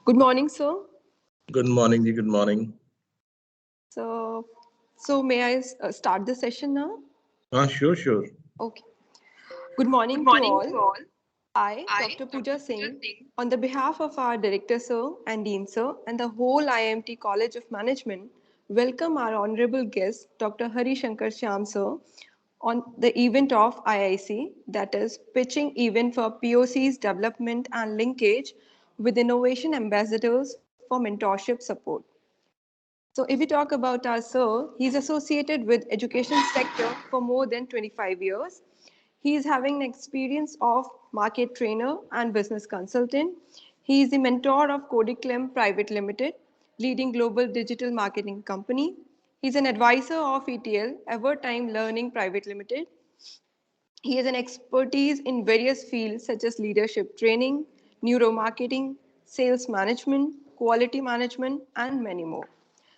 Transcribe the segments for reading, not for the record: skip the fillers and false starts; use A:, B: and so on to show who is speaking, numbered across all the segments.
A: Good morning, sir.
B: Good morning, ji. Good morning.
A: So may I start the session now?
B: Sure.
A: Okay. Good
C: Good
A: morning to
C: morning
A: all.
C: to all.
A: I,
C: I,
A: Dr.
C: Dr.
A: Pooja
C: Pooja
A: Singh,
C: Singh,
A: on the behalf of our Director Sir and Dean Sir and the whole IIMT College of Management, welcome our honorable guest, Dr. Hari Shankar Shyam Sir, on the event of IIC, that is pitching event for POCs development and linkage with innovation ambassadors for mentorship support. So if we talk about our sir, he's associated with education sector for more than 25 years. He is having an experience of market trainer and business consultant. He is the mentor of Codiclem Private Limited, leading global digital marketing company. He's an advisor of ETL, Evertime Learning Private Limited. He has an expertise in various fields such as leadership training, neuromarketing, sales management, quality management, and many more.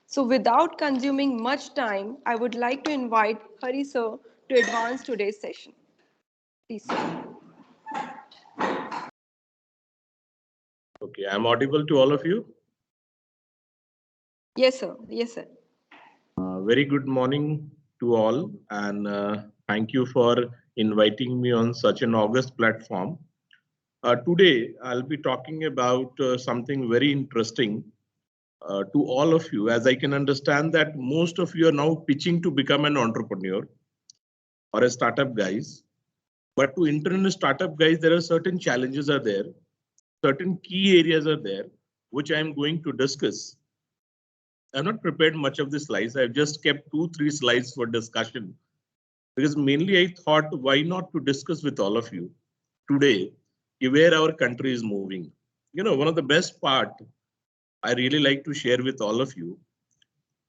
A: So without consuming much time, I would like to invite Hari sir to advance today's session. Please, sir.
B: Okay, I'm audible to all of you.
A: Yes, sir. Yes, sir.
B: Very good morning to all, and thank you for inviting me on such an august platform. Today, I'll be talking about something very interesting to all of you, as I can understand that most of you are now pitching to become an entrepreneur or a startup guys. But to enter in a startup guys, there are certain challenges are there, certain key areas are there, which I'm going to discuss. I've not prepared much of the slides. I've just kept 2-3 slides for discussion because mainly I thought why not to discuss with all of you today where our country is moving. You know, one of the best part I really like to share with all of you.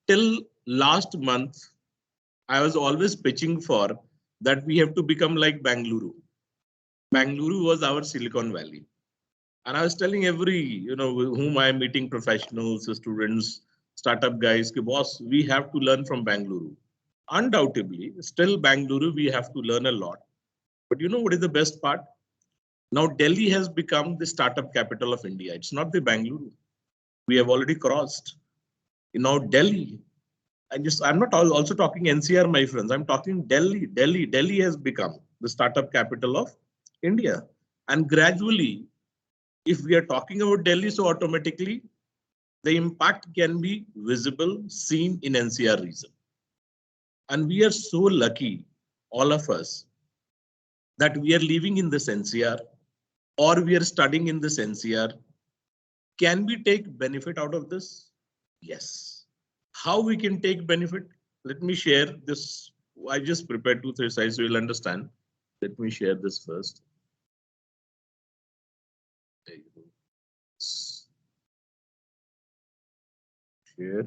B: Till last month, I was always pitching for that we have to become like Bangalore. Bangalore was our Silicon Valley. And I was telling every, whom I am meeting, professionals, students, startup guys, boss, we have to learn from Bangalore. Undoubtedly, still Bangalore, we have to learn a lot. But you know what is the best part? Now Delhi has become the startup capital of India. It's not the Bangalore. We have already crossed. Now Delhi, I'm not also talking NCR, my friends. I'm talking Delhi. Delhi has become the startup capital of India. And gradually, if we are talking about Delhi, so automatically the impact can be visible, seen in NCR region. And we are so lucky, all of us, that we are living in this NCR or we are studying in this NCR. Can we take benefit out of this? Yes. How we can take benefit? Let me share this. I just prepared 2-3 slides so you'll understand. Let me share this first. There you go. Share.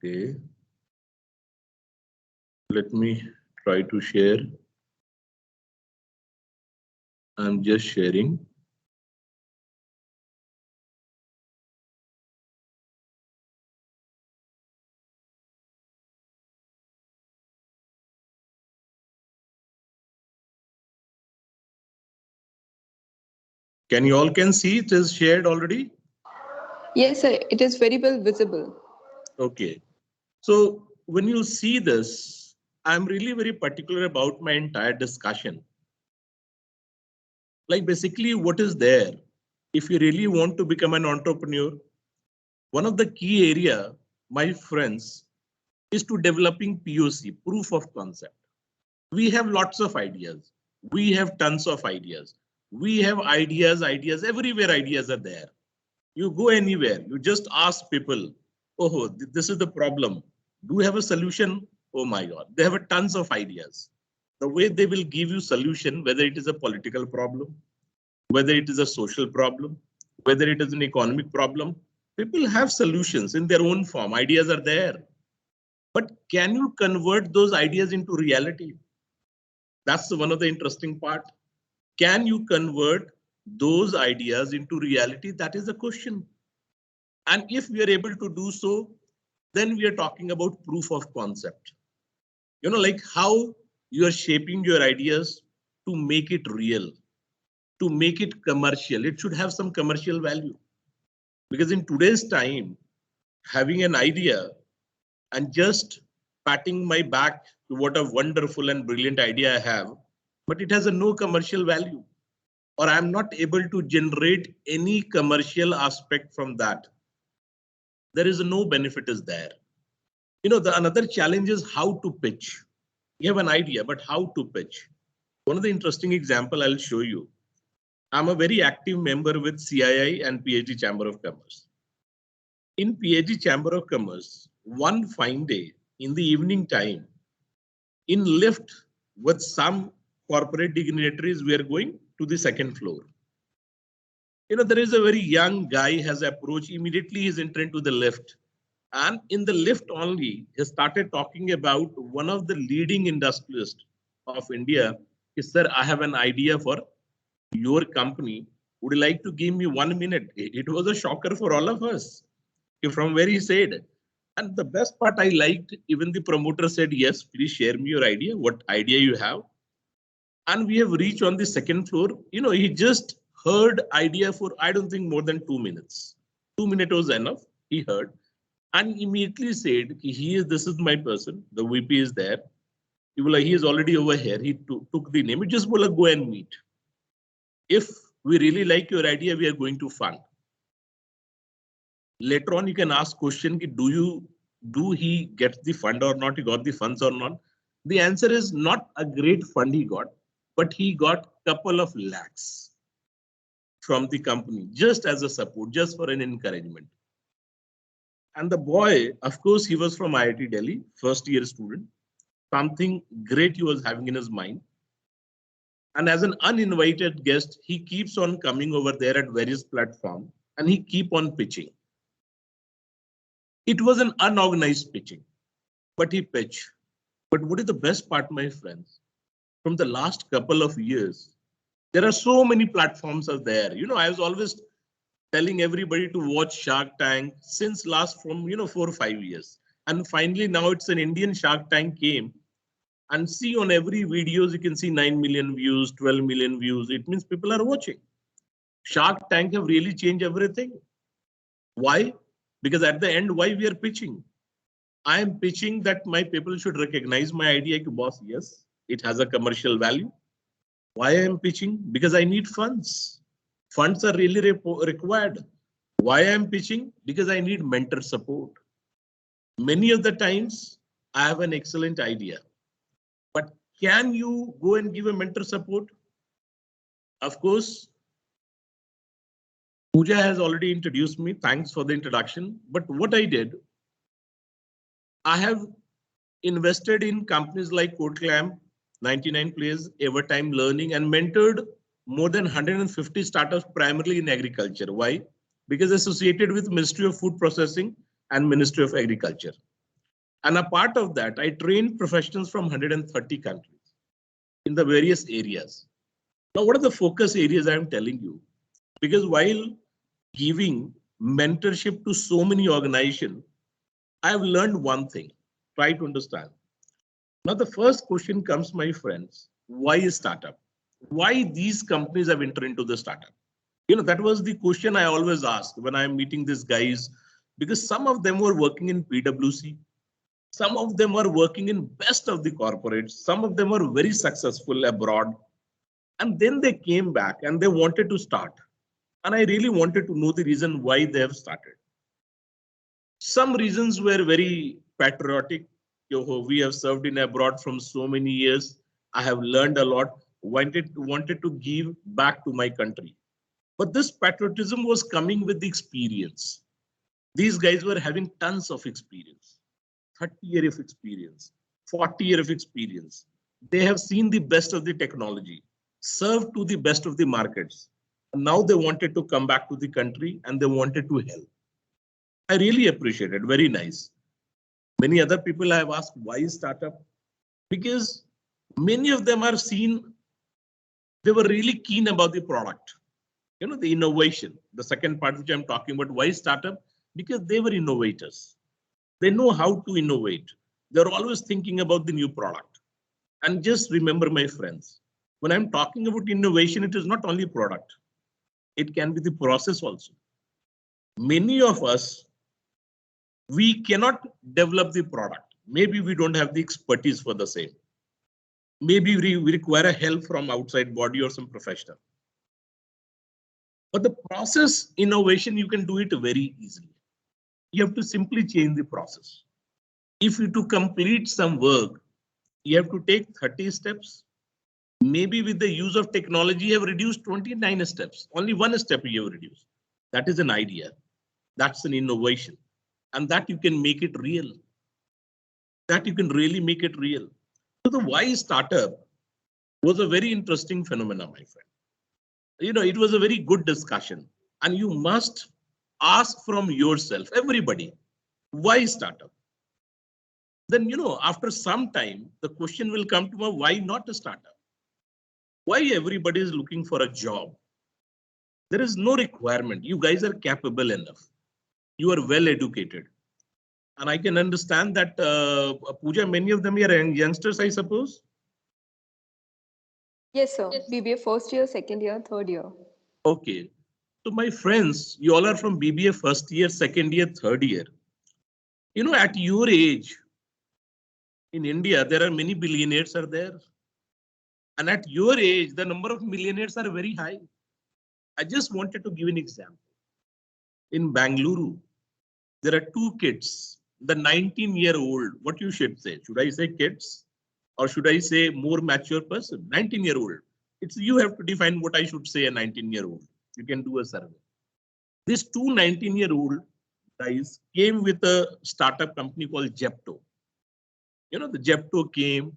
B: Okay. Let me try to share. I'm just sharing. Can you all can see it is shared already?
A: Yes, sir. It is very well visible.
B: Okay. So when you see this, I'm really very particular about my entire discussion. Like basically what is there? If you really want to become an entrepreneur, one of the key area, my friends, is to developing POC, proof of concept. We have lots of ideas. We have tons of ideas. We have ideas everywhere. Ideas are there. You go anywhere, you just ask people, oh, this is the problem. Do you have a solution? Oh my God, they have a tons of ideas. The way they will give you solution, whether it is a political problem, whether it is a social problem, whether it is an economic problem, people have solutions in their own form. Ideas are there. But can you convert those ideas into reality? That's one of the interesting part. Can you convert those ideas into reality? That is the question. And if we are able to do so, then we are talking about proof of concept. Like how you are shaping your ideas to make it real, to make it commercial. It should have some commercial value. Because in today's time, having an idea and just patting my back to what a wonderful and brilliant idea I have, but it has a no commercial value, or I'm not able to generate any commercial aspect from that. There is no benefit is there. The another challenge is how to pitch. You have an idea, but how to pitch? One of the interesting example I'll show you. I'm a very active member with CII and PhD Chamber of Commerce. In PhD Chamber of Commerce, one fine day in the evening time, in lift with some corporate dignitaries, we are going to the second floor. There is a very young guy has approached, immediately he's entered to the lift. And in the lift only, he started talking about one of the leading industrialists of India. He said, I have an idea for your company. Would you like to give me 1 minute? It was a shocker for all of us from where he said. And the best part I liked, even the promoter said, yes, please share me your idea, what idea you have. And we have reached on the second floor. He just heard idea for, I don't think more than 2 minutes. 2 minutes was enough. He heard and immediately said, this is my person. The VP is there. He is already over here. He took the name. He just go and meet. If we really like your idea, we are going to fund. Later on, you can ask question, do he get the fund or not? He got the funds or not? The answer is not a great fund he got, but he got couple of lakhs from the company just as a support, just for an encouragement. And the boy, of course, he was from IIT Delhi, first year student. Something great he was having in his mind. And as an uninvited guest, he keeps on coming over there at various platforms and he keep on pitching. It was an unorganized pitching, but he pitched. But what is the best part, my friends? From the last couple of years, there are so many platforms are there. I was always telling everybody to watch Shark Tank since last from 4 or 5 years. And finally, now it's an Indian Shark Tank came. And see on every videos, you can see 9 million views, 12 million views. It means people are watching. Shark Tank have really changed everything. Why? Because at the end, why we are pitching? I am pitching that my people should recognize my idea, boss, yes, it has a commercial value. Why I am pitching? Because I need funds. Funds are really required. Why I am pitching? Because I need mentor support. Many of the times, I have an excellent idea. But can you go and give a mentor support? Of course, Pooja has already introduced me. Thanks for the introduction. But what I did, I have invested in companies like CodeClamp, 99 Plays, Evertime Learning, and mentored more than 150 startups primarily in agriculture. Why? Because associated with Ministry of Food Processing and Ministry of Agriculture. And a part of that, I trained professionals from 130 countries in the various areas. Now, what are the focus areas I'm telling you? Because while giving mentorship to so many organizations, I have learned one thing. Try to understand. Now, the first question comes, my friends, why is startup? Why these companies have entered into the startup? That was the question I always ask when I'm meeting these guys, because some of them were working in PwC. Some of them are working in best of the corporates. Some of them are very successful abroad. And then they came back and they wanted to start. And I really wanted to know the reason why they have started. Some reasons were very patriotic. We have served in abroad from so many years. I have learned a lot, wanted to give back to my country. But this patriotism was coming with the experience. These guys were having tons of experience. 30 years of experience, 40 years of experience. They have seen the best of the technology, served to the best of the markets. And now they wanted to come back to the country and they wanted to help. I really appreciate it. Very nice. Many other people I have asked why startup? Because many of them are seen, they were really keen about the product. The innovation, the second part which I'm talking about, why startup? Because they were innovators. They know how to innovate. They're always thinking about the new product. And just remember, my friends, when I'm talking about innovation, it is not only product. It can be the process also. Many of us, we cannot develop the product. Maybe we don't have the expertise for the same. Maybe we require a help from outside body or some professional. But the process innovation, you can do it very easily. You have to simply change the process. If you to complete some work, you have to take 30 steps. Maybe with the use of technology, you have reduced 29 steps. Only one step you have reduced. That is an idea. That's an innovation. And that you can make it real. That you can really make it real. So the why startup was a very interesting phenomenon, my friend. You know, it was a very good discussion. And you must ask from yourself, everybody, why startup? Then, you know, after some time, the question will come to me, why not a startup? Why everybody is looking for a job? There is no requirement. You guys are capable enough. You are well educated. And I can understand that, Pooja, many of them are youngsters, I suppose.
A: Yes, sir. BBA first year, second year, third year.
B: Okay. So my friends, you all are from BBA first year, second year, third year. You know, at your age, in India, there are many billionaires are there. And at your age, the number of millionaires are very high. I just wanted to give an example. In Bangalore, there are two kids. The 19-year-old, what you should say? Should I say kids? Or should I say more mature person? 19-year-old. It's you have to define what I should say a 19-year-old. You can do a survey. These two 19-year-old guys came with a startup company called Jepto. You know, the Jepto came.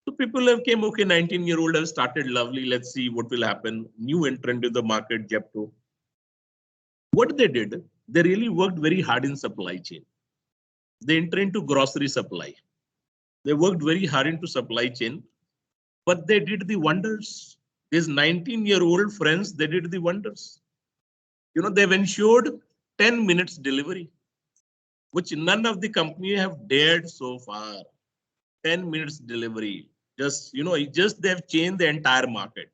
B: So people have came, okay, 19-year-old have started lovely. Let's see what will happen. New entrant in the market, Jepto. What they did, they really worked very hard in supply chain. They entered into grocery supply. They worked very hard into supply chain, but they did the wonders. These 19-year-old friends, they did the wonders. You know, they've ensured 10 minutes delivery, which none of the company have dared so far. 10 minutes delivery. Just, you know, they've changed the entire market.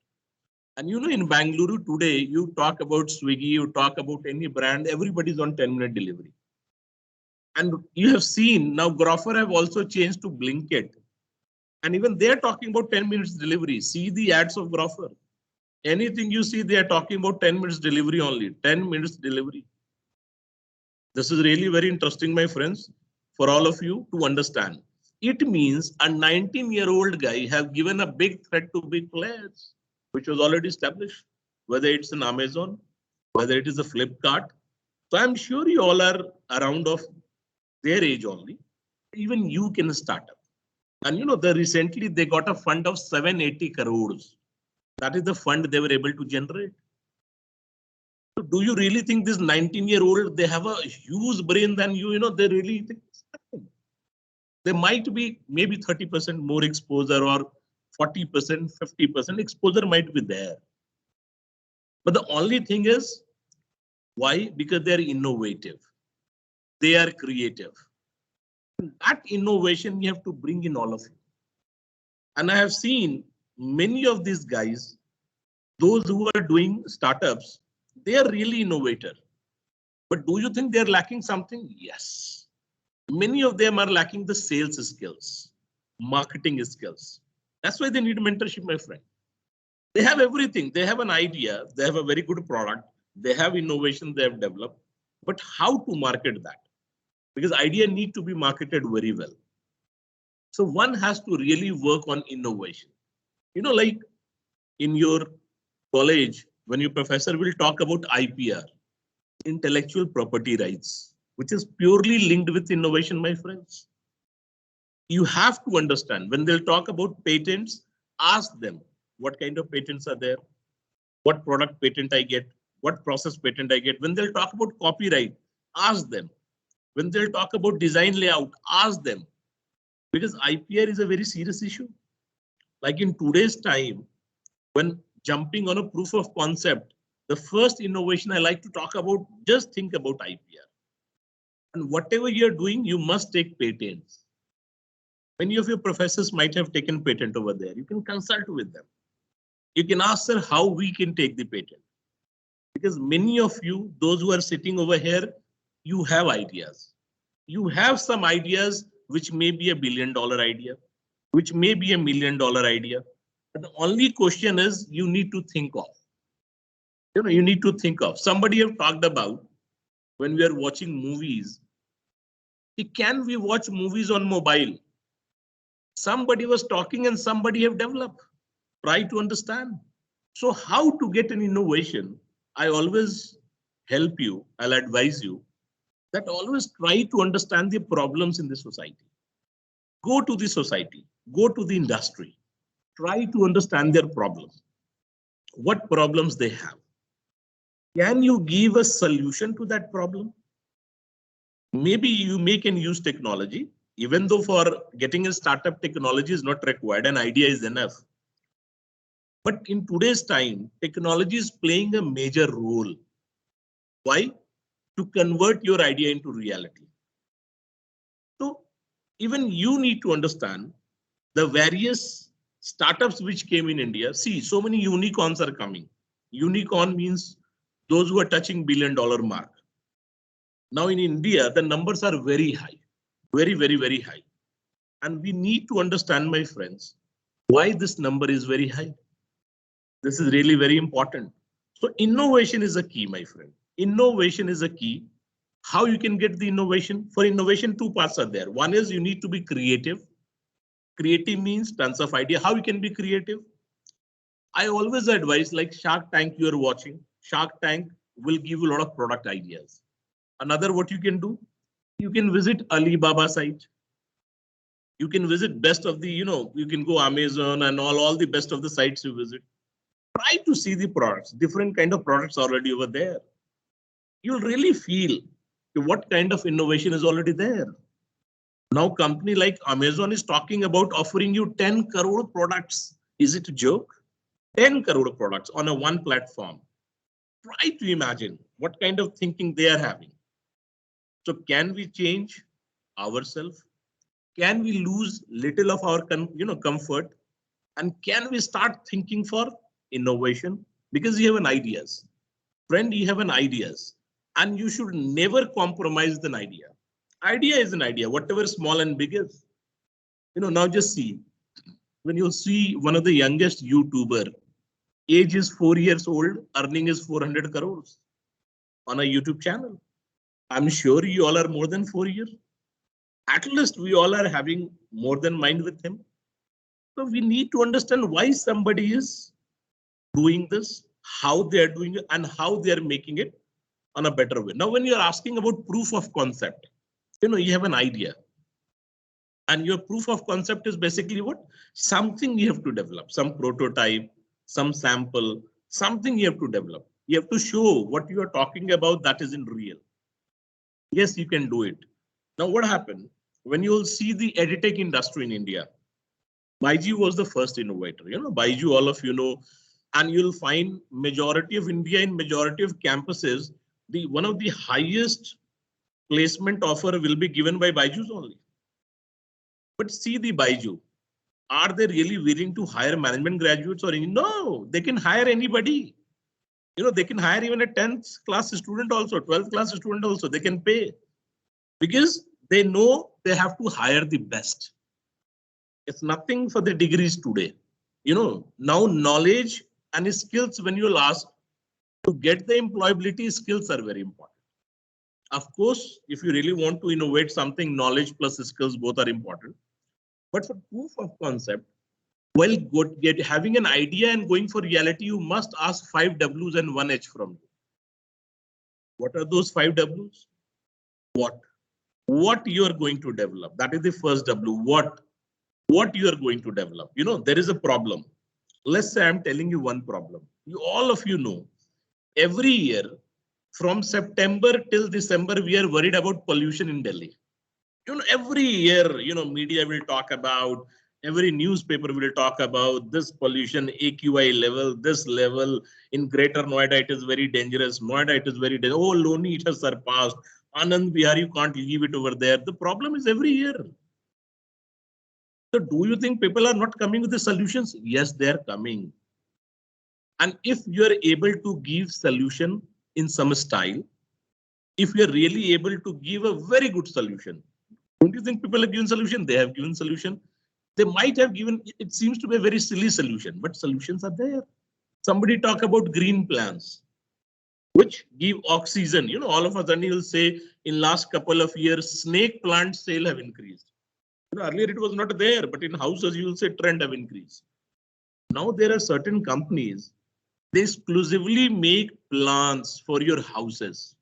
B: And you know, in Bangalore today, you talk about Swiggy, you talk about any brand, everybody's on 10-minute delivery. And you have seen now Groffer have also changed to Blinkit. And even they're talking about 10 minutes delivery. See the ads of Groffer. Anything you see, they are talking about 10 minutes delivery only. 10 minutes delivery. This is really very interesting, my friends, for all of you to understand. It means a 19-year-old guy have given a big threat to big players, which was already established, whether it's an Amazon, whether it is a Flipkart. So I'm sure you all are around of their age only. Even you can start up. And you know, recently they got a fund of 780 crores. That is the fund they were able to generate. So do you really think this 19-year-old, they have a huge brain than you, they really think there might be maybe 30% more exposure or 40%, 50% exposure might be there. But the only thing is, why? Because they're innovative. They are creative. That innovation you have to bring in all of you. And I have seen many of these guys, those who are doing startups, they are really innovative. But do you think they're lacking something? Yes. Many of them are lacking the sales skills, marketing skills. That's why they need mentorship, my friend. They have everything. They have an idea. They have a very good product. They have innovation they have developed. But how to market that? Because idea need to be marketed very well. So one has to really work on innovation. You know, like in your college, when your professor will talk about IPR, intellectual property rights, which is purely linked with innovation, my friends. You have to understand when they'll talk about patents, ask them what kind of patents are there, what product patent I get, what process patent I get. When they'll talk about copyright, ask them. When they'll talk about design layout, ask them. Because IPR is a very serious issue. Like in today's time, when jumping on a proof of concept, the first innovation I like to talk about, just think about IPR. And whatever you're doing, you must take patents. Many of your professors might have taken patent over there. You can consult with them. You can ask, sir, how we can take the patent. Because many of you, those who are sitting over here, you have ideas. You have some ideas which may be $1 billion idea, which may be $1 million idea. But the only question is you need to think of. You need to think of. Somebody have talked about when we are watching movies. Can we watch movies on mobile? Somebody was talking and somebody have developed. Try to understand. So how to get an innovation? I always help you. I'll advise you that always try to understand the problems in the society. Go to the society, go to the industry, try to understand their problems. What problems they have. Can you give a solution to that problem? Maybe you can use technology, even though for getting a startup technology is not required, an idea is enough. But in today's time, technology is playing a major role. Why? To convert your idea into reality. So even you need to understand the various startups which came in India. See, so many unicorns are coming. Unicorn means those who are touching $1 billion mark. Now in India, the numbers are very high, very, very, very high. And we need to understand, my friends, why this number is very high. This is really very important. So innovation is a key, my friend. Innovation is a key. How you can get the innovation? For innovation, two parts are there. One is you need to be creative. Creative means tons of idea. How you can be creative? I always advise, like Shark Tank you are watching. Shark Tank will give you a lot of product ideas. Another what you can do? You can visit Alibaba site. You can visit best of the, you can go Amazon and all the best of the sites you visit. Try to see the products, different kind of products already over there. You'll really feel what kind of innovation is already there. Now company like Amazon is talking about offering you 10 crore products. Is it a joke? 10 crore products on a one platform. Try to imagine what kind of thinking they are having. So can we change ourselves? Can we lose little of our comfort? And can we start thinking for innovation? Because you have an ideas. Friend, you have an ideas. And you should never compromise an idea. Idea is an idea, whatever small and big is. Now just see, when you see one of the youngest YouTuber, age is 4 years old, earning is 400 crores on a YouTube channel. I'm sure you all are more than 4 years. At least we all are having more than mind with him. So we need to understand why somebody is doing this, how they are doing it, and how they are making it on a better way. Now, when you're asking about proof of concept, you have an idea. And your proof of concept is basically what? Something you have to develop, some prototype, some sample, something you have to develop. You have to show what you are talking about that is in real. Yes, you can do it. Now, what happened? When you'll see the edtech industry in India, Baiju was the first innovator. Baiju, all of you know, and you'll find majority of India in majority of campuses, one of the highest placement offer will be given by Baiju's only. But see the Baiju, are they really willing to hire management graduates or any? No, they can hire anybody. They can hire even a 10th class student also, 12th class student also, they can pay. Because they know they have to hire the best. It's nothing for the degrees today. Now knowledge and skills, when you'll ask to get the employability, skills are very important. Of course, if you really want to innovate something, knowledge plus skills both are important. But for proof of concept, while having an idea and going for reality, you must ask 5 W's and 1 H from you. What are those 5 W's? What you are going to develop. That is the first W. What you are going to develop. There is a problem. Let's say I'm telling you one problem. All of you know, every year from September till December, we are worried about pollution in Delhi. Every year, media will talk about, every newspaper will talk about this pollution, AQI level, this level in Greater Noida, it is very dangerous. Noida, it is very dangerous. Oh, Loni, it has surpassed. Anand Vihar, you can't leave it over there. The problem is every year. So do you think people are not coming with the solutions? Yes, they are coming. And if you are able to give solution in some style, if you are really able to give a very good solution, don't you think people have given solution? They have given solution. They might have given, it seems to be a very silly solution, but solutions are there. Somebody talk about green plants, which give oxygen. You know, all of a sudden you'll say in last couple of years, snake plant sale have increased. You know, earlier it was not there, but in houses you will say trend have increased. Now there are certain companies, they exclusively make plants for your houses.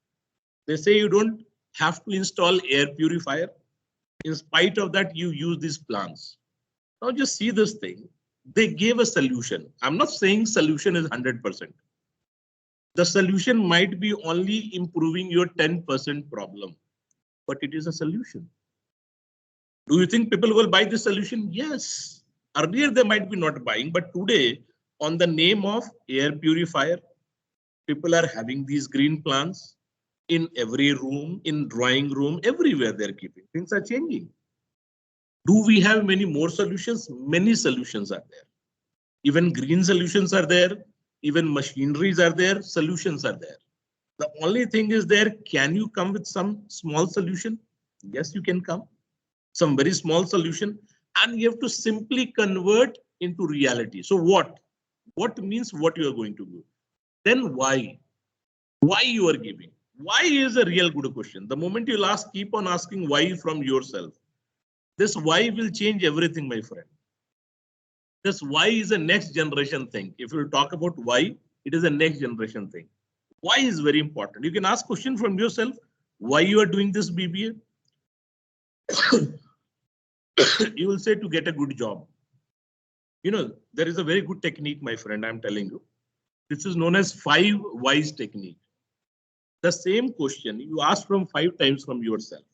B: They say you don't have to install air purifier. In spite of that, you use these plants. Now just see this thing. They gave a solution. I'm not saying solution is 100%. The solution might be only improving your 10% problem, but it is a solution. Do you think people will buy this solution? Yes. Earlier they might be not buying, but today on the name of air purifier, people are having these green plants in every room, in drawing room, everywhere they're keeping. Things are changing. Do we have many more solutions? Many solutions are there. Even green solutions are there. Even machineries are there. Solutions are there. The only thing is there, can you come with some small solution? Yes, you can come. Some very small solution. And you have to simply convert into reality. So what? What means what you are going to do? Then why? Why you are giving? Why is a real good question. The moment you'll ask, keep on asking why from yourself. This why will change everything, my friend. This why is a next generation thing. If you talk about why, it is a next generation thing. Why is very important. You can ask question from yourself, why you are doing this BBA? You will say to get a good job. You know, there is a very good technique, my friend, I'm telling you. This is known as 5 whys technique. The same question you ask from 5 times from yourself,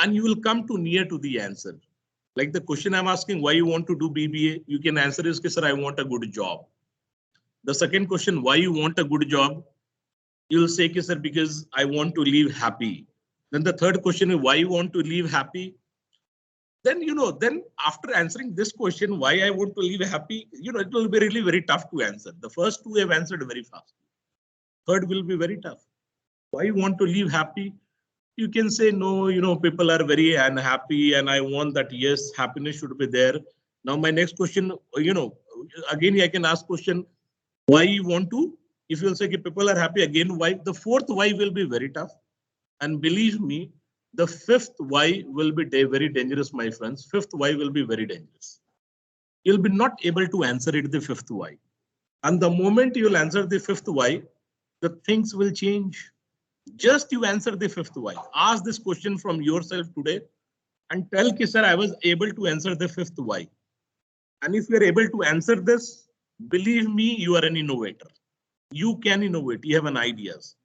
B: and you will come to near to the answer. Like the question I'm asking, why you want to do BBA? You can answer is, sir, I want a good job. The second question, why you want a good job? You'll say, sir, because I want to live happy. Then the third question is, why you want to live happy? Then, you know, then after answering this question, why I want to live happy, you know, it will be really very tough to answer. The first 2 have answered very fast. Third will be very tough. Why you want to live happy? You can say, no, you know, people are very unhappy and I want that, yes, happiness should be there. Now, my next question, you know, again, I can ask question, why you want to, if you'll say people are happy again, why? The fourth why will be very tough. And believe me, the fifth why will be very dangerous, my friends. Fifth why will be very dangerous. You'll be not able to answer it the fifth why. And the moment you'll answer the fifth why, the things will change. Just you answer the fifth why. Ask this question from yourself today and tell sir, I was able to answer the fifth why. And if you are able to answer this, believe me, you are an innovator. You can innovate. You have an ideas.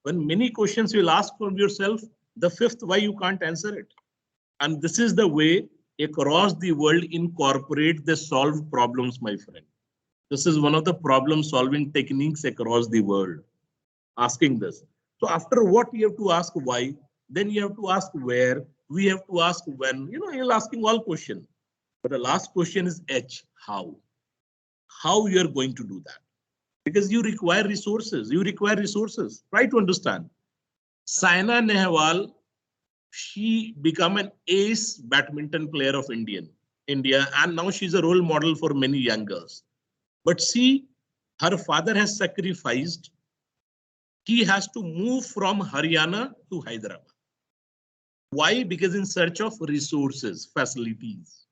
B: When many questions you'll ask from yourself, the fifth why you can't answer it. And this is the way across the world incorporate the solved problems, my friend. This is one of the problem solving techniques across the world. Asking this. So after what you have to ask why, then you have to ask where, we have to ask when, you know, you're asking all questions. But the last question is H, how? How you are going to do that? Because you require resources. You require resources. Try to understand. Saina Nehwal, she became an ace badminton player of India, and now she's a role model for many young girls. But see, her father has sacrificed. He has to move from Haryana to Hyderabad. Why? Because in search of resources, facilities.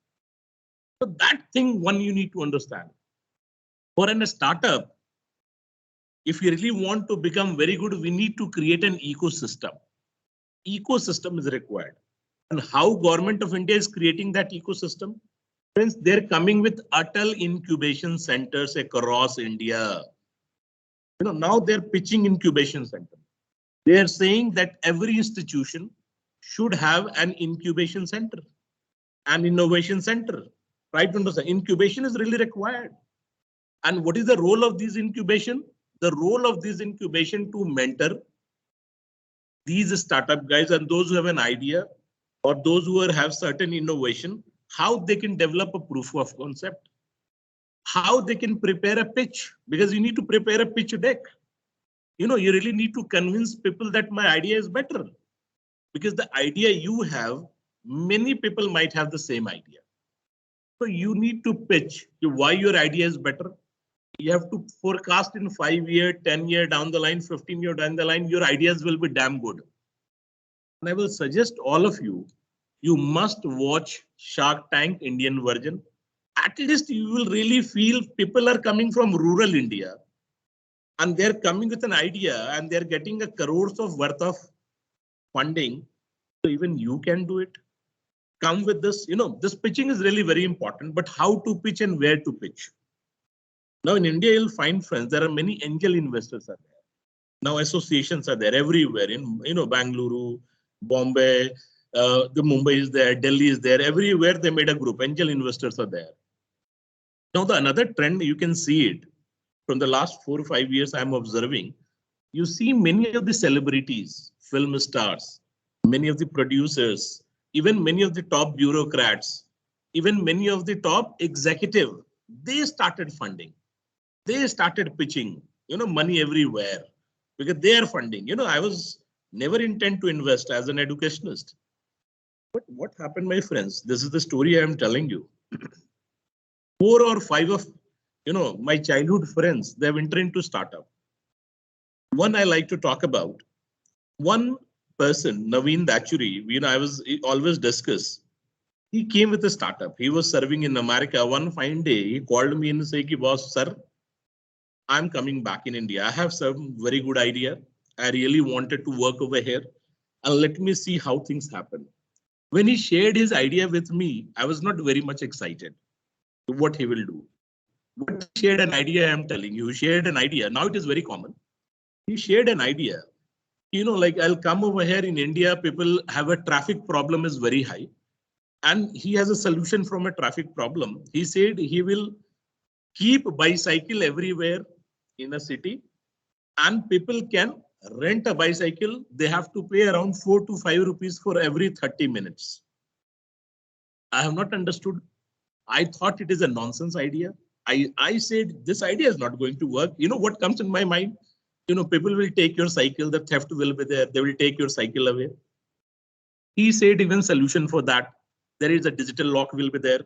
B: So that thing one you need to understand. For a startup, if you really want to become very good, we need to create an ecosystem. Ecosystem is required. And how government of India is creating that ecosystem? Friends, they're coming with Atal incubation centers across India. You know, now they're pitching incubation center. They are saying that every institution should have an incubation center, an innovation center. Right to understand, incubation is really required. And what is the role of this incubation? The role of this incubation to mentor these startup guys and those who have an idea or those who have certain innovation, how they can develop a proof of concept, how they can prepare a pitch, because you need to prepare a pitch deck. You really need to convince people that my idea is better, because the idea you have, many people might have the same idea. So you need to pitch why your idea is better. You have to forecast in 5 years, 10 years down the line, 15 years down the line, your ideas will be damn good. And I will suggest all of you, you must watch Shark Tank Indian version. At least you will really feel people are coming from rural India and they're coming with an idea and they're getting a crores of worth of funding. So even you can do it. Come with this, this pitching is really very important, but how to pitch and where to pitch. Now in India, you'll find, friends, there are many angel investors are there. Now associations are there everywhere in, Bangalore, Bombay, the Mumbai is there, Delhi is there, everywhere they made a group, angel investors are there. Now the another trend, you can see it from the last 4 or 5 years I'm observing, you see many of the celebrities, film stars, many of the producers, even many of the top bureaucrats, even many of the top executive, they started funding. They started pitching, money everywhere because they are funding. I was never intent to invest as an educationist. But what happened, my friends? This is the story I am telling you. 4 or 5 of, my childhood friends, they have entered into startup. One I like to talk about. One person, Naveen Dachuri, I was always discuss. He came with a startup. He was serving in America. One fine day, he called me and said, boss, sir, I'm coming back in India. I have some very good idea. I really wanted to work over here and let me see how things happen. When he shared his idea with me, I was not very much excited what he will do. But he shared an idea, I'm telling you, he shared an idea. Now it is very common. He shared an idea. Like I'll come over here in India, people have a traffic problem is very high. And he has a solution from a traffic problem. He said he will keep bicycle everywhere in a city and people can rent a bicycle. They have to pay around 4 to 5 rupees for every 30 minutes. I have not understood. I thought it is a nonsense idea. I said this idea is not going to work. What comes in my mind? People will take your cycle, the theft will be there, they will take your cycle away. He said even solution for that. There is a digital lock will be there.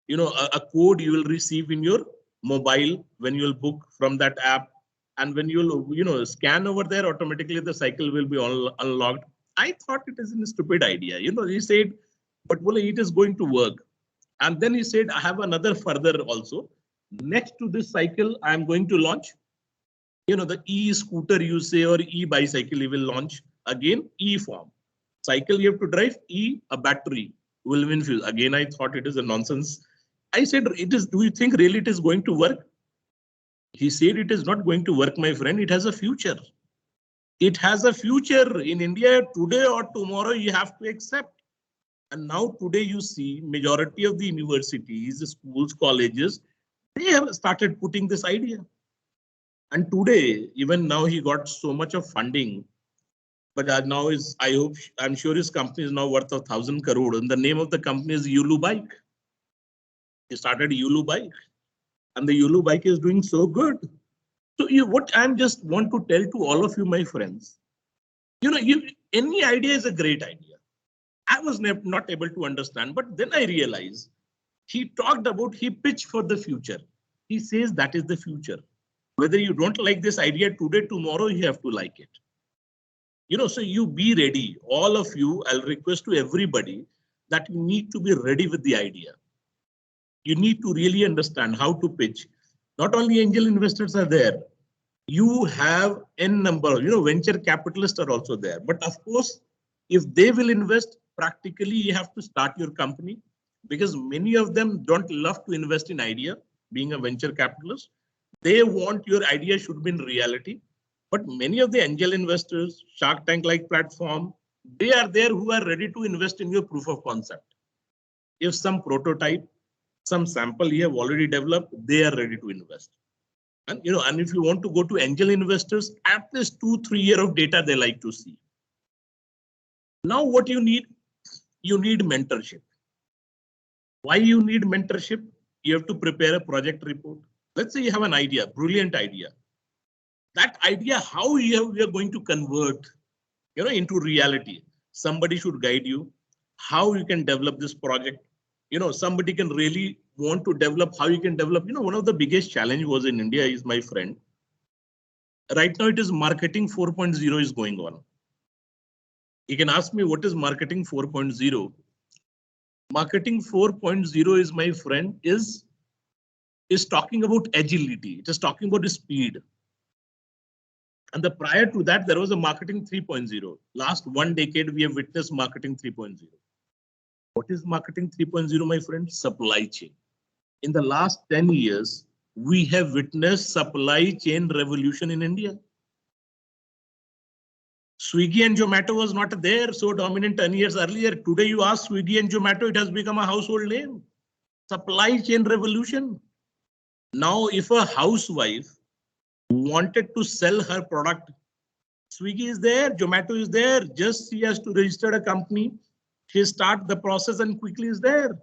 B: A code you will receive in your mobile when you will book from that app. And when you'll, scan over there, automatically the cycle will be all unlocked. I thought it is a stupid idea. He said, but it is going to work. And then he said, I have another further also. Next to this cycle, I am going to launch, the e-scooter you say or e-bicycle you will launch. Again, e-form. Cycle you have to drive, a battery will win fuel. Again, I thought it is a nonsense. I said, do you think really it is going to work? He said, it is not going to work, my friend. It has a future. It has a future in India today or tomorrow, you have to accept. And now today you see majority of the universities, schools, colleges, they have started putting this idea. And today, even now he got so much of funding, but now I'm sure his company is now worth 1,000 crore. And the name of the company is Yulu Bike. He started Yulu Bike and the Yulu Bike is doing so good. So what I'm just want to tell to all of you, my friends, any idea is a great idea. I was not able to understand, but then I realized he talked about, he pitched for the future. He says that is the future. Whether you don't like this idea today, tomorrow, you have to like it. So you be ready. All of you, I'll request to everybody that you need to be ready with the idea. You need to really understand how to pitch. Not only angel investors are there. You have N number, venture capitalists are also there. But of course, if they will invest, practically you have to start your company because many of them don't love to invest in idea, being a venture capitalist. They want your idea should be in reality. But many of the angel investors, Shark Tank like platform, they are there who are ready to invest in your proof of concept. If some prototype, some sample you have already developed, they are ready to invest. And and if you want to go to angel investors, at least 2-3 years of data they like to see. Now what you need mentorship. Why you need mentorship? You have to prepare a project report. Let's say you have an idea, brilliant idea. That idea, how you are going to convert, into reality. Somebody should guide you. How you can develop this project. Somebody can really want to develop how you can develop. One of the biggest challenge was in India is, my friend. Right now, it is marketing 4.0 is going on. You can ask me what is marketing 4.0. Marketing 4.0 is, my friend, is talking about agility. It is talking about speed. And the prior to that, there was a marketing 3.0. Last 1 decade, we have witnessed marketing 3.0. What is marketing 3.0, my friend? Supply chain. In the last 10 years, we have witnessed supply chain revolution in India. Swiggy and Zomato was not there so dominant 10 years earlier. Today, you ask Swiggy and Zomato, it has become a household name. Supply chain revolution. Now, if a housewife wanted to sell her product, Swiggy is there, Zomato is there, just she has to register a company, she start the process and quickly is there.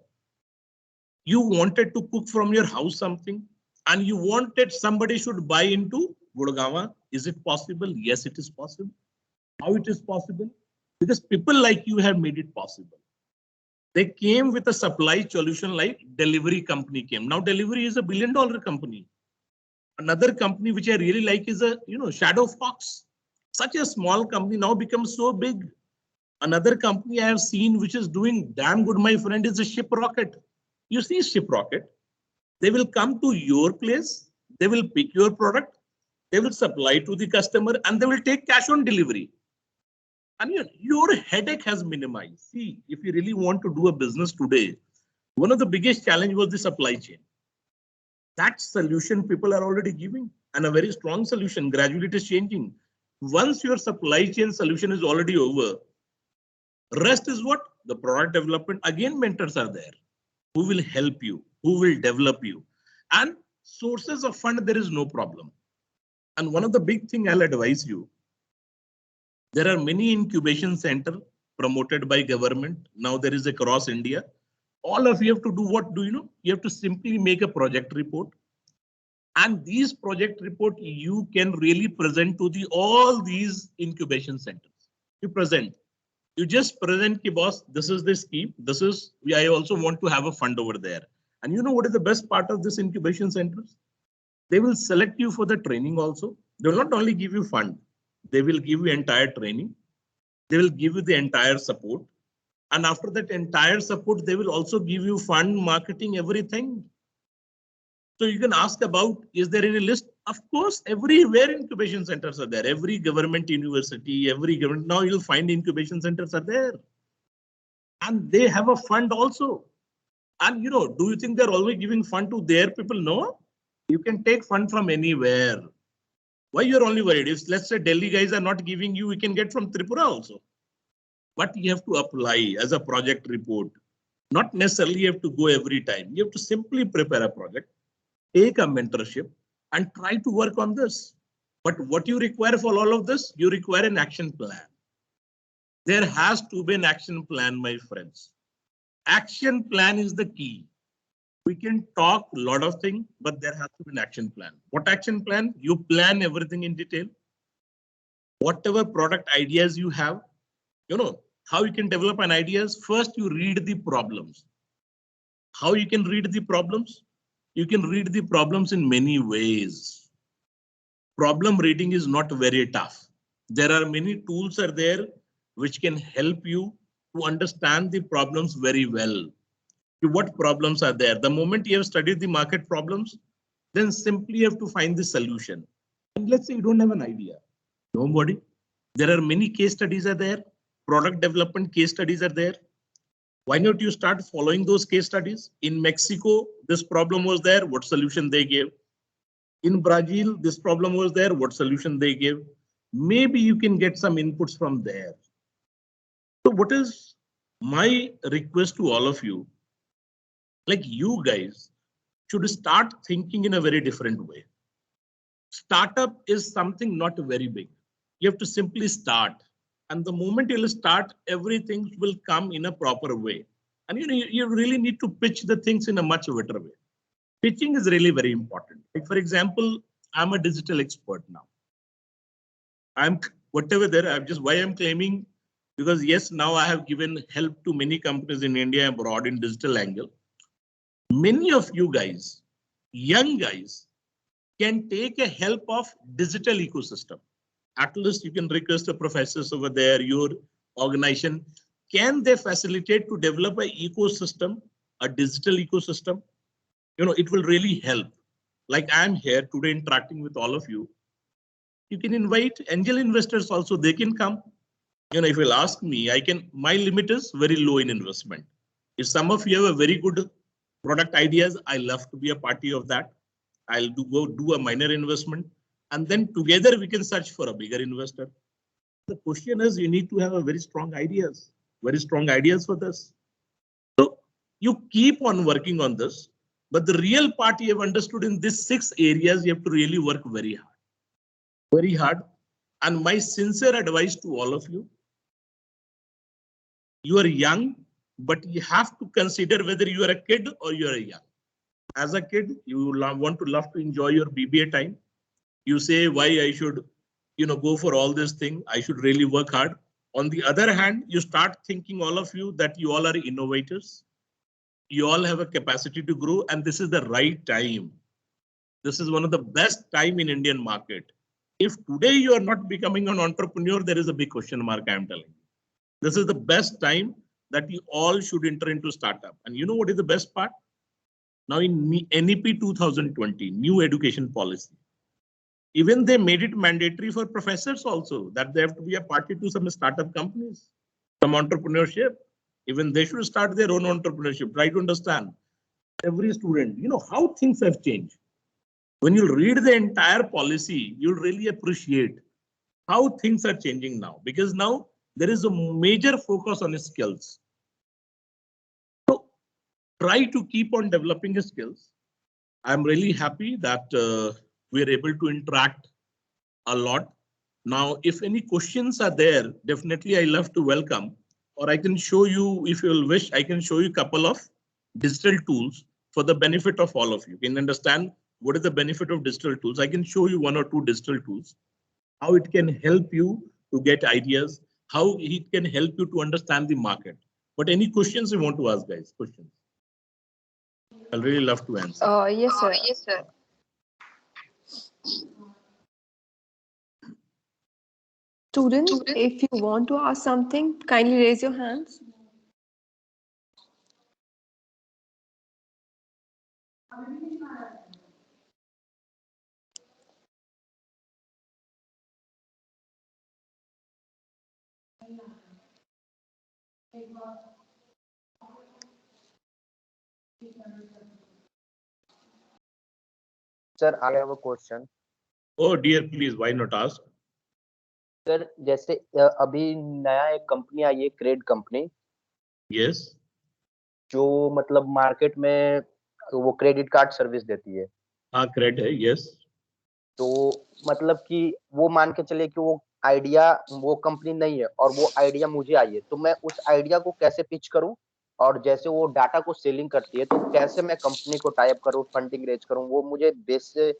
B: You wanted to cook from your house something and you wanted somebody should buy into Gurgaon. Is it possible? Yes, it is possible. How it is possible? Because people like you have made it possible. They came with a supply solution like delivery company came. Now delivery is $1 billion company. Another company which I really like is a Shadow Fox. Such a small company now becomes so big. Another company I have seen which is doing damn good, my friend, is a Ship Rocket. You see Ship Rocket, they will come to your place, they will pick your product, they will supply to the customer and they will take cash on delivery. And your headache has minimized. See, if you really want to do a business today, one of the biggest challenge was the supply chain. That solution people are already giving and a very strong solution. Gradually it is changing. Once your supply chain solution is already over, rest is what? The product development. Again, mentors are there who will help you, who will develop you. And sources of fund, there is no problem. And one of the big thing I'll advise you, there are many incubation center promoted by government. Now there is across India. All of you have to do what do you know? You have to simply make a project report. And these project report you can really present to all these incubation centers. You present. You just present, ki boss, this is the scheme. This is, I also want to have a fund over there. And you know what is the best part of this incubation centers? They will select you for the training also. They will not only give you fund, they will give you entire training. They will give you the entire support. And after that entire support, they will also give you fund, marketing, everything. So you can ask about, is there any list? Of course, everywhere incubation centers are there. Every government university, every government, now you'll find incubation centers are there. And they have a fund also. And do you think they're always giving fund to their people? No, you can take fund from anywhere. Why you're only worried? If let's say Delhi guys are not giving you, we can get from Tripura also. But you have to apply as a project report. Not necessarily you have to go every time. You have to simply prepare a project, take a mentorship and try to work on this. But what you require for all of this, you require an action plan. There has to be an action plan, my friends. Action plan is the key. We can talk a lot of things, but there has to be an action plan. What action plan? You plan everything in detail. Whatever product ideas you have, how you can develop an ideas. First, you read the problems. How you can read the problems? You can read the problems in many ways. Problem reading is not very tough. There are many tools are there which can help you to understand the problems very well. What problems are there? The moment you have studied the market problems, then simply you have to find the solution. And let's say you don't have an idea. Nobody. There are many case studies are there. Product development case studies are there. Why not you start following those case studies? In Mexico, this problem was there. What solution they gave? In Brazil, this problem was there. What solution they gave? Maybe you can get some inputs from there. So what is my request to all of you? Like you guys should start thinking in a very different way. Startup is something not very big. You have to simply start. And the moment you'll start, everything will come in a proper way. And you really need to pitch the things in a much better way. Pitching is really very important. Like for example, I'm a digital expert now. I'm whatever there. I'm just why I'm claiming, because yes, now I have given help to many companies in India and abroad in digital angle. Many of you guys, young guys, can take a help of digital ecosystem. At least you can request the professors over there, your organization. Can they facilitate to develop an ecosystem, a digital ecosystem? It will really help. Like I'm here today interacting with all of you. You can invite angel investors also, they can come. If you'll ask me, my limit is very low in investment. If some of you have a very good product ideas, I love to be a party of that. I'll go do a minor investment and then together we can search for a bigger investor. The question is you need to have a very strong ideas for this. So you keep on working on this, but the real part you have understood in these 6 areas, you have to really work very hard. Very hard. And my sincere advice to all of you, you are young, but you have to consider whether you are a kid or you are a young. As a kid, you want to love to enjoy your BBA time. You say why I should, go for all this thing. I should really work hard. On the other hand, you start thinking, all of you, that you all are innovators. You all have a capacity to grow, and this is the right time. This is one of the best time in Indian market. If today you are not becoming an entrepreneur, there is a big question mark, I am telling you. This is the best time that you all should enter into startup. And you know what is the best part? Now in NEP 2020, new education policy, even they made it mandatory for professors also that they have to be a party to some startup companies, some entrepreneurship. Even they should start their own entrepreneurship. Try to understand every student, how things have changed. When you read the entire policy, you'll really appreciate how things are changing now, because now there is a major focus on skills. So try to keep on developing your skills. I'm really happy that we're able to interact a lot. Now, if any questions are there, definitely I love to welcome, or I can show you, if you'll wish, I can show you a couple of digital tools for the benefit of all of you. You can understand what is the benefit of digital tools. I can show you 1 or 2 digital tools, how it can help you to get ideas, how it can help you to understand the market. But any questions you want to ask, guys? Questions? I'll really love to answer.
A: Yes, sir.
C: Yes, sir.
A: Students, if you want to ask something, kindly raise your hands.
C: Sir, I have a question.
B: Oh dear, please, why not ask?
C: Sir जैसे अभी नया एक company आई है, crate company,
B: Yes.
C: जो मतलब market में वो credit card service देती है.
B: हाँ, क्रेड है, yes.
C: तो मतलब कि वो मान के चले कि वो आइडिया वो कंपनी नहीं है और वो आइडिया मुझे आई है, तो मैं उस आइडिया को कैसे पिच करूं, और जैसे वो डाटा को सेलिंग करती है तो कैसे मैं कंपनी को टाई अप करूं, फंडिंग रेज करूं, वो मुझे बेस से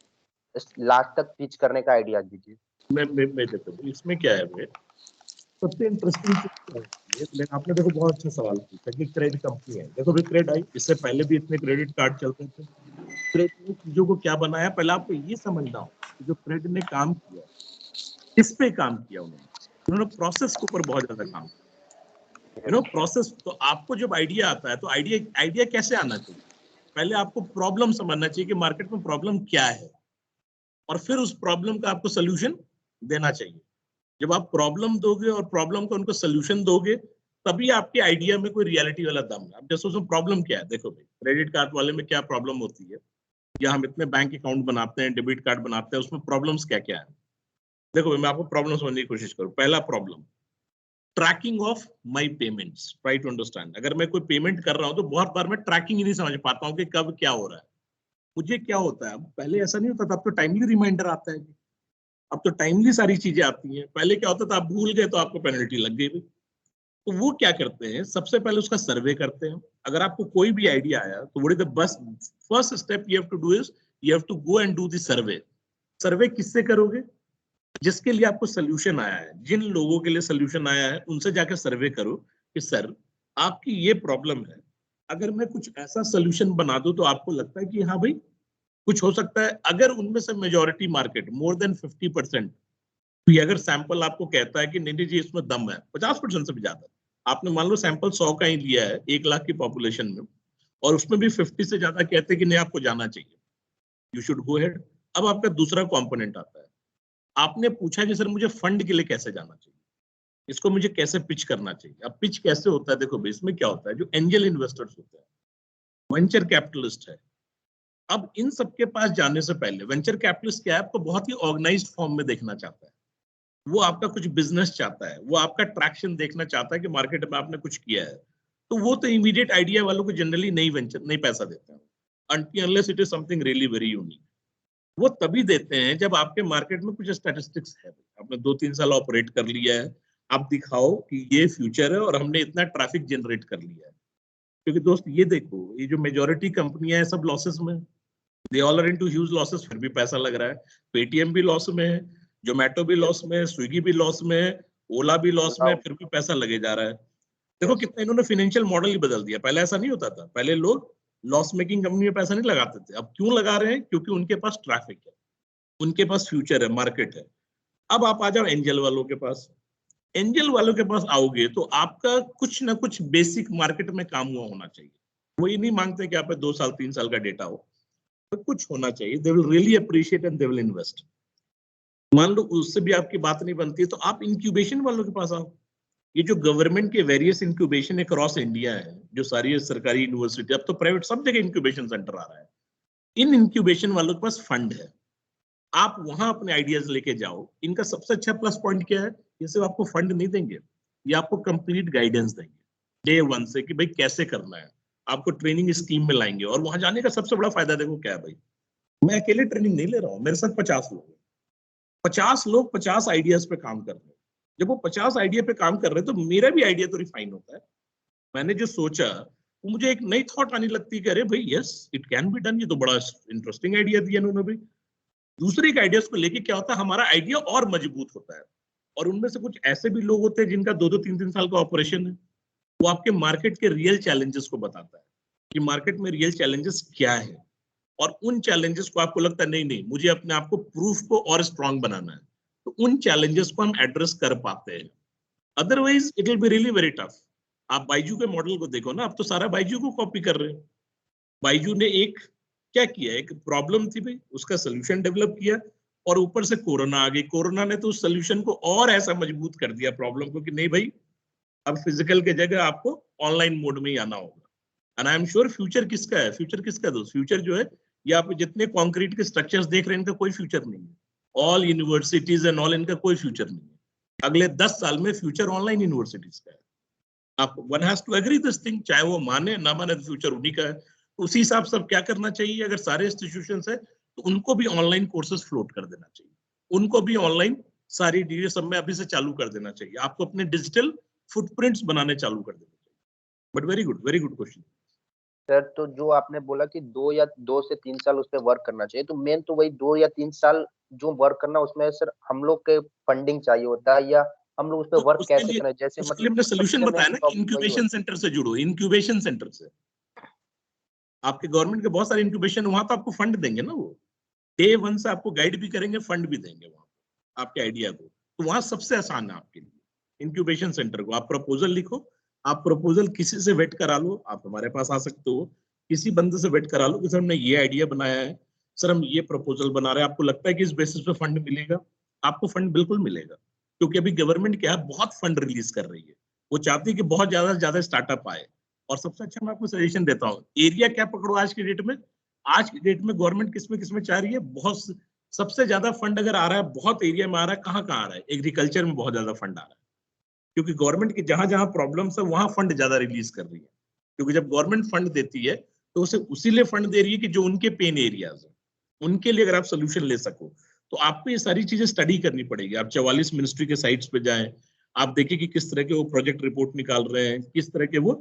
C: लास्ट तक पिच करने का आइडिया दीजिए.
B: मैं देखो इसमें क्या है भाई, सबसे इंटरेस्टिंग चीज आपने देखो बहुत अच्छा सवाल पूछा कि क्रेडिट कंपनी है. देखो भाई, क्रेडिट आई, इससे पहले भी इतने क्रेडिट कार्ड चलते थे. क्रेडिट ने चीजों को क्या बनाया, पहले आपको ये समझना हो कि जो क्रेडिट ने काम किया, किस पे काम किया उन्होंने प्रोसेस के ऊपर बहुत ज्यादा काम किया. प्रोसेस. तो आपको जब आइडिया आता है तो आइडिया कैसे आना चाहिए, पहले आपको प्रॉब्लम समझना चाहिए कि मार्केट में प्रॉब्लम क्या है, और फिर उस प्रॉब्लम का आपको सोल्यूशन देना चाहिए. जब आप प्रॉब्लम दोगे और प्रॉब्लम का उनको सोल्यूशन दोगे, तभी आपके आइडिया में कोई रियलिटी वाला दम है. अब जैसे उसमें प्रॉब्लम क्या है, देखो भाई, क्रेडिट कार्ड वाले में क्या प्रॉब्लम होती है, या हम इतने बैंक अकाउंट बनाते हैं, डेबिट कार्ड बनाते हैं, उसमें प्रॉब्लम्स क्या क्या है. देखो भाई, मैं आपको प्रॉब्लम समझने की कोशिश करूँ. पहला problem, tracking of my payments. Try to understand. अगर मैं कोई पेमेंट कर रहा हूँ तो बहुत बार मैं ट्रैकिंग ही नहीं समझ पाता हूँ कि कब क्या हो रहा है, मुझे क्या होता है. अब पहले ऐसा नहीं होता था, अब तो टाइमली रिमाइंडर आता है, अब तो टाइमली सारी चीजें आती हैं. पहले क्या होता था, आप भूल गए तो आपको पेनल्टी लग गई. तो वो क्या करते हैं, सबसे पहले उसका सर्वे करते हैं। अगर आपको कोई भी आइडिया आया तो व्हाट इज द बस first step you have to do is you have to go and do the survey. Survey किससे करोगे? जिसके लिए आपको सोल्यूशन आया है, जिन लोगों के लिए सोल्यूशन आया है उनसे जाकर सर्वे करो कि सर आपकी ये प्रॉब्लम है, अगर मैं कुछ ऐसा सोल्यूशन बना दूं तो आपको लगता है कि हाँ भाई कुछ हो सकता है। अगर उनमें से मेजॉरिटी मार्केट मोर देन 50%, अगर सैंपल आपको कहता है कि नहीं जी इसमें दम है, 50% से भी ज्यादा, आपने मान लो सैंपल 100 का ही लिया है 1 लाख की पॉपुलेशन में, और उसमें भी 50 से ज्यादा कहते हैं कि नहीं आपको जाना चाहिए, यू शुड गो हेड। अब आपका दूसरा कंपोनेंट आता है, आपने पूछा कि सर मुझे फंड के लिए कैसे जाना चाहिए, इसको मुझे कैसे पिच करना चाहिए। अब पिच कैसे होता है, देखो भाई इसमें क्या होता है, जो एंजल इन्वेस्टर्स होते हैं, वेंचर कैपिटलिस्ट है, अब इन सबके पास जाने से पहले वेंचर कैपिटलिस्ट क्या है, आपको बहुत ही ऑर्गेनाइज्ड फॉर्म में देखना चाहता है, वो आपका कुछ बिजनेस चाहता है, वो आपका ट्रैक्शन देखना चाहता है कि मार्केट में आपने कुछ किया है। तो वो तो इमीडिएट आइडिया वालों को जनरली नहीं पैसा देते हैं, unless it is something really very unique. वो तभी देते हैं जब आपके मार्केट में कुछ स्टैटिस्टिक्स है, आपने 2-3 साल ऑपरेट कर लिया है, आप दिखाओ कि ये फ्यूचर है और हमने इतना ट्रैफिक जनरेट कर लिया है। क्योंकि दोस्त ये देखो, ये जो मेजोरिटी कंपनियां हैं सब लॉसेस में, they all are into huge losses, फिर भी पैसा लग रहा है। पेटीएम भी लॉस में है, जोमेटो भी लॉस में है, स्विगी भी लॉस में है, ओला भी लॉस में है, फिर भी पैसा लगे जा रहा है। देखो कितना इन्होंने फाइनेंशियल मॉडल ही बदल दिया, पहले ऐसा नहीं होता था, पहले लोग लॉस मेकिंग कंपनी में पैसा नहीं लगाते थे, अब क्यों लगा रहे हैं? क्योंकि उनके पास ट्रैफिक है, उनके पास फ्यूचर है, मार्केट है। अब आप आ जाओ एंजल वालों के पास, एंजल वालों के पास आओगे तो आपका कुछ ना कुछ बेसिक मार्केट में काम हुआ होना चाहिए। वो ये नहीं मांगते कि आप पे 2 साल 3 साल का डेटा हो, तो कुछ होना चाहिए, they will really appreciate and they will invest. मान लो उससे भी आपकी बात नहीं बनती है तो आप इंक्यूबेशन वालों के पास आओ। ये जो गवर्नमेंट के वेरियस इंक्यूबेशन अक्रॉस इंडिया है, जो सारी सरकारी यूनिवर्सिटी, अब तो प्राइवेट सब जगह इंक्यूबेशन सेंटर आ रहा है, इन इंक्यूबेशन वालों के पास फंड है, आप वहां अपने आइडियाज लेके जाओ। इनका सबसे अच्छा प्लस पॉइंट क्या है, ये सिर्फ आपको फंड नहीं देंगे, ये आपको कंप्लीट गाइडेंस देंगे डे 1 से कि भाई कैसे करना है, आपको ट्रेनिंग स्कीम में लाएंगे। और वहां जाने का सबसे बड़ा फायदा देखो क्या है भाई, मैं अकेले ट्रेनिंग नहीं ले रहा हूँ, मेरे साथ 50 लोग हैं, 50 लोग 50 आइडियाज पे काम कर रहे हैं। जब वो 50 आइडिया पे काम कर रहे हैं तो मेरा भी आइडिया तो रिफाइन होता है। मैंने जो सोचा वो मुझे एक नई थॉट आने लगती है कि अरे भाई yes it can be done, ये तो बड़ा इंटरेस्टिंग आइडिया दिया उन्होंने भाई। दूसरे के आइडियाज को लेके क्या होता है, हमारा आइडिया और मजबूत होता है। और उनमें से कुछ ऐसे भी लोग होते हैं जिनका 2-2 3-3 साल का ऑपरेशन है, वो आपके मार्केट के रियल चैलेंजेस को बताता है कि मार्केट में रियल चैलेंजेस क्या है, और उन चैलेंजेस को आपको लगता है नहीं नहीं मुझे अपने आप को प्रूफ को और स्ट्रांग बनाना है, तो उन चैलेंजेस को हम एड्रेस कर पाते हैं। Otherwise it will be really very tough. आप बाइजू के मॉडल को देखो ना, आप तो सारा बाइजू को कॉपी कर रहे हो। बाइजू ने एक क्या किया, एक प्रॉब्लम थी भाई, उसका सोल्यूशन डेवलप किया, और ऊपर से कोरोना आ गई, कोरोना ने तो उस सोल्यूशन को और ऐसा मजबूत कर दिया प्रॉब्लम को कि नहीं भाई अब फिजिकल के जगह आपको ऑनलाइन मोड में ही आना होगा। And I am sure future किसका है, फ्यूचर किसका दोस्त, फ्यूचर जो है ये आप जितने कॉन्क्रीट के स्ट्रक्चर्स देख रहे हैं इनका कोई फ्यूचर नहीं है, ऑल यूनिवर्सिटीज एंड ऑल, इनका कोई फ्यूचर नहीं है। अगले 10 साल में फ्यूचर ऑनलाइन यूनिवर्सिटीज का है। आप one has to agree this thing, चाहे वो माने ना माने, तो फ्यूचर उन्हीं का है। उसी हिसाब से क्या करना चाहिए, अगर सारे इंस्टीट्यूशंस है तो उनको भी ऑनलाइन कोर्सेज फ्लोट कर देना चाहिए, उनको भी ऑनलाइन सारी डीटेल सब में अभी से चालू कर देना चाहिए, आपको अपने डिजिटल फुटप्रिंट्स बनाने चालू कर देना चाहिए। But very good question.
C: Sir तो जो आपने बोला कि 2 से 3 साल उस पर वर्क करना चाहिए, तो मेन तो वही 2 या 3 साल जो वर्क करना, उसमें सर हम लोग के फंडिंग चाहिए होता है, या हम लोग उस पर
B: तो
C: वर्क कैसे करें? जैसे
B: उसके लिए
C: मतलब
B: हमने सोल्यूशन
C: सबसे
B: बताया
C: मेन
B: ना कि
C: प्रॉब्लम वही
B: इंक्यूबेशन
C: होता
B: सेंटर से जुड़ो, इंक्यूबेशन सेंटर से। आपके गवर्नमेंट के बहुत सारे इंक्यूबेशन, वहां तो आपको फंड देंगे ना, वो डे 1 से आपको गाइड भी करेंगे, फंड भी देंगे वहां आपके आइडिया को। तो वहां सबसे आसान है आपके लिए इंक्यूबेशन सेंटर को। आप प्रपोजल लिखो, आप प्रपोजल किसी से वेट करा लो, आप हमारे पास आ सकते हो, किसी बंदे से वेट करा लो कि सर हमने ये आइडिया बनाया है, सर हम ये प्रपोजल बना रहे हैं, आपको लगता है कि इस बेसिस पे फंड मिलेगा? आपको फंड बिल्कुल मिलेगा, क्योंकि अभी गवर्नमेंट क्या है, बहुत फंड रिलीज कर रही है, वो चाहती है कि बहुत ज्यादा से ज्यादा स्टार्टअप आए। और सबसे अच्छा मैं आपको सजेशन देता हूँ, एरिया क्या पकड़ो आज की डेट में, आज की डेट में गवर्नमेंट किसमें चाह रही है, बहुत सबसे ज्यादा फंड अगर आ रहा है, बहुत एरिया में आ रहा है, कहाँ आ रहा है, एग्रीकल्चर में बहुत ज्यादा फंड आ रहा है, क्योंकि गवर्नमेंट की जहां जहां प्रॉब्लम्स है वहां फंड ज्यादा रिलीज कर रही है। क्योंकि जब गवर्नमेंट फंड देती है तो उसे उसी लिए फंड दे रही है कि जो उनके पेन एरियाज है उनके लिए अगर आप सोल्यूशन ले सको, तो आपको ये सारी चीजें स्टडी करनी पड़ेगी। आप 44 मिनिस्ट्री के साइट्स पे जाएं, आप देखिए कि किस तरह के वो प्रोजेक्ट रिपोर्ट निकाल रहे हैं, किस तरह के वो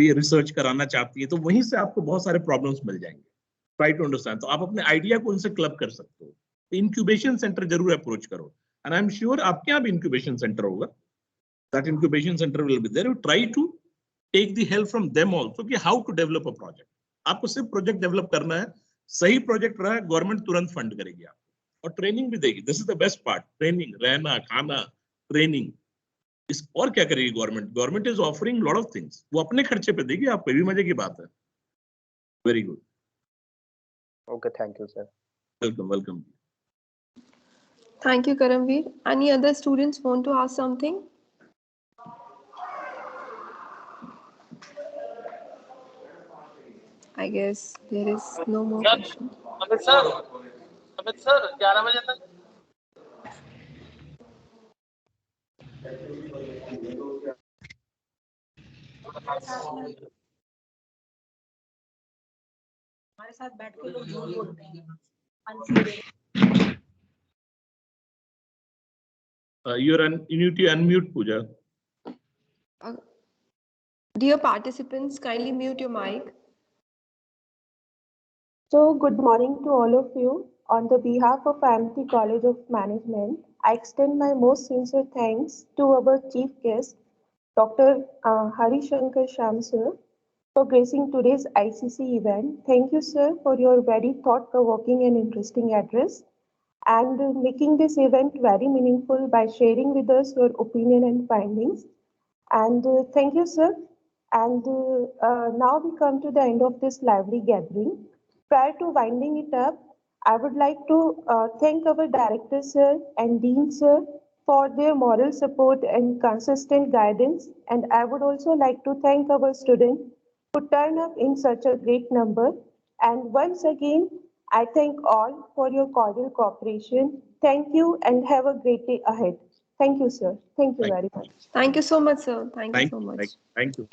B: ये रिसर्च कराना चाहती है, तो वहीं से आपको बहुत सारे प्रॉब्लम्स मिल जाएंगे। Try to understand. तो आप अपने आइडिया को उनसे क्लब कर सकते हो। इंक्यूबेशन सेंटर जरूर अप्रोच करो, एंड आई एम श्योर आपके यहाँ भी इंक्यूबेशन सेंटर होगा। That incubation centre will be there. Try to take the help from them also कि how to develop a project. आपको सिर्फ प्रोजेक्ट डेवलप करना है, सही प्रोजेक्ट रहा गवर्नमेंट तुरंत फंड करेगी आपको और ट्रेनिंग भी देगी। This is the best part, training, रहना खाना ट्रेनिंग। इस और क्या करेगी government? Government is offering lot of things, वो अपने खर्चे पे देगी आपको, भी मजे की बात है। Very good.
C: Okay, thank you sir.
B: Welcome welcome.
A: Thank you, Karamveer. Any other students want to ask something? I guess there is no more question.
D: Amit sir 11 बजे तक।
E: हमारे साथ बैठ के लोग झूठ बोलते हैं।
B: You need to unmute, Pooja.
A: Dear participants, kindly mute your mic.
F: So, good morning to all of you. On the behalf of IIMT College of Management, I extend my most sincere thanks to our chief guest, Dr. Hari Shankar Shyam sir, for gracing today's ICC event. Thank you, sir, for your very thought-provoking and interesting address and making this event very meaningful by sharing with us your opinion and findings. And thank you, sir. And now we come to the end of this lively gathering. Prior to winding it up, I would like to thank our director, sir, and dean, sir, for their moral support and consistent guidance. And I would also like to thank our students who turn up in such a great number. And once again, I thank all for your cordial cooperation. Thank you and have a great day ahead. Thank you, sir. Thank you very much.
A: Thank you so much, sir. Thank you so much.
B: Thank you.